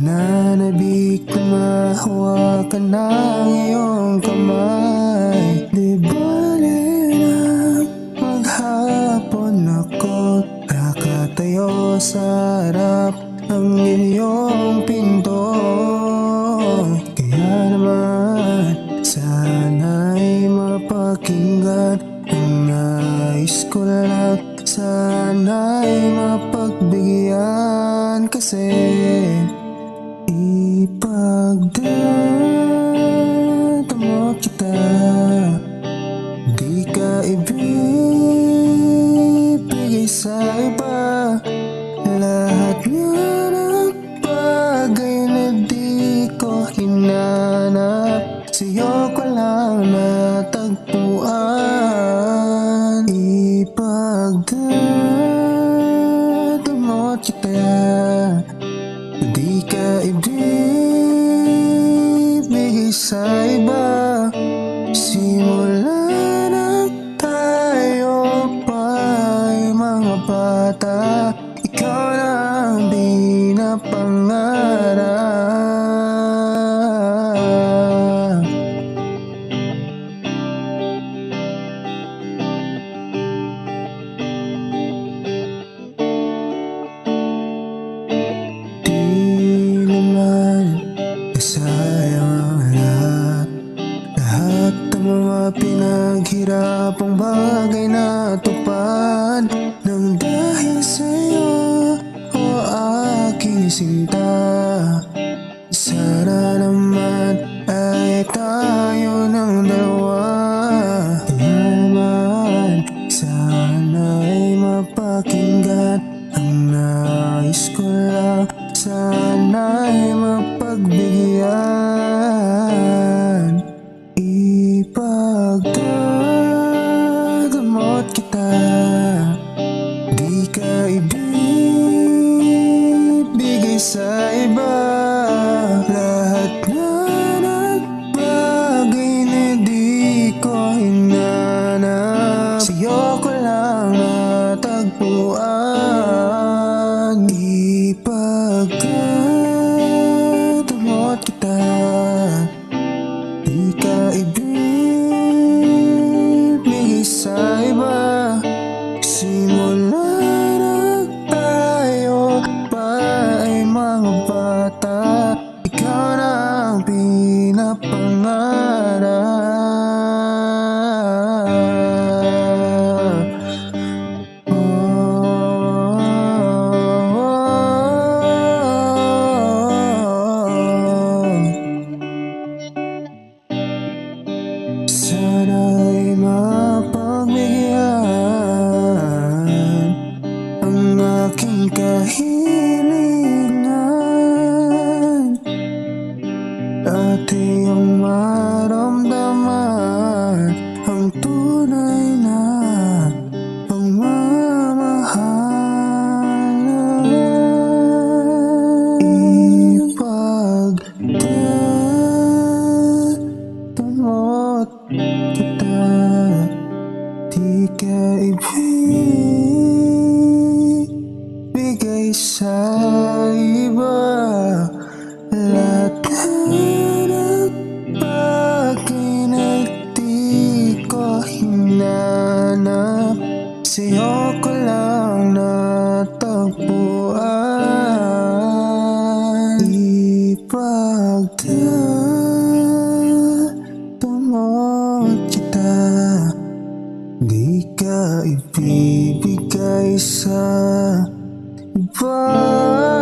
Nananabik na mahawakan ng iyong kamay. Di bale na maghapon ako nakatayo sa harap ng iyong pinto. Kaya naman sana'y mapakinggan ang nais ko lang. Sana'y mapagbigyan kasi ipagdadamot kita. Di ka ibibigay sa iba. Lahat nga ng bagay na di ko hinanap, sa'yo ko lang natagpuan. Ipagdadamot kita. Di ka ibibigay sa iba. Simula na tayo pa'y mga bata, ikaw na ang pinapangarap. Di naman nasayang ang lahat ng mga pinaghirapang bagay na tupad nang dahil sa'yo, o aking sinta. Sana naman ay tayo ng dalawa. Kaya naman sana'y mapakinggan ang nais ko lang. Sana'y mapagbigyan. Ipagdadamot kita. Di ka ibibigay sa iba. Lahat na ng bagay na di ko hinanap, sa'yo ko lang natagpuan. Ipagdadamot kita. Di ka ibibigay sa iba. Simula na tayo pa ay mga bata, ikaw na ang pinapangarap. Sana'y mapagbigyan ang aking kahilingan at iyong maramdaman ang tunay na pagmamahal. Ipagdadamot kita. Di ka ibibigay sa iba. Lahat ng bagay na di ko hinanap, sa'yo ko lang natagpuan. Ipagdadamot kita. Di ka ibibigay sa iba.